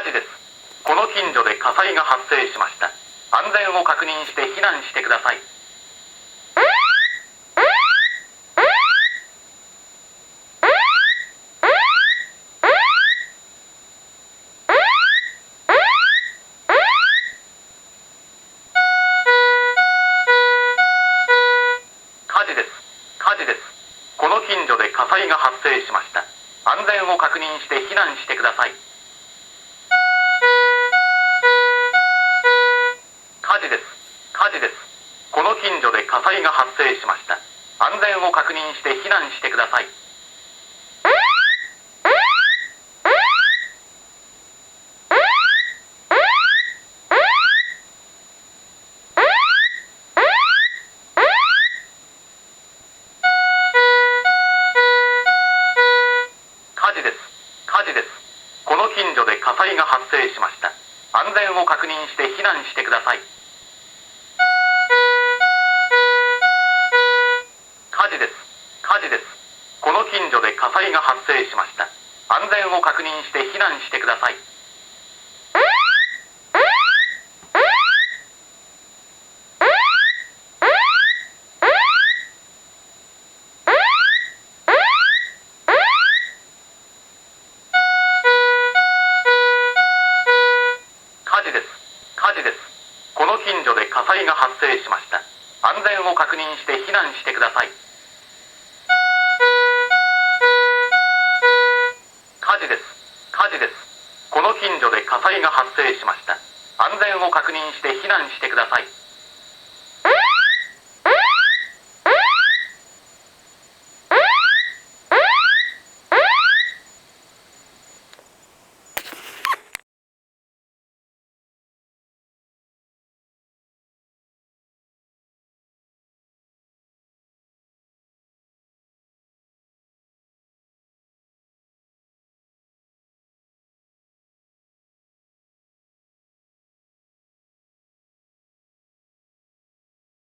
事です。この近所で火災が発生しました。安全を確認して避難してください。火事です。火事です。この近所で火災が発生しました。安全を確認して避難してください。火事です。火事です。この近所で火災が発生しました。安全を確認して避難してください。火事です。火事です。この近所で火災が発生しました。安全を確認して避難してください。火事です。火事です。この近所で火災が発生しました。安全を確認して避難してください。火事です。火事です。この近所で火災が発生しました。安全を確認して避難してください。火事です。火事です。この近所で火災が発生しました。安全を確認して避難してください。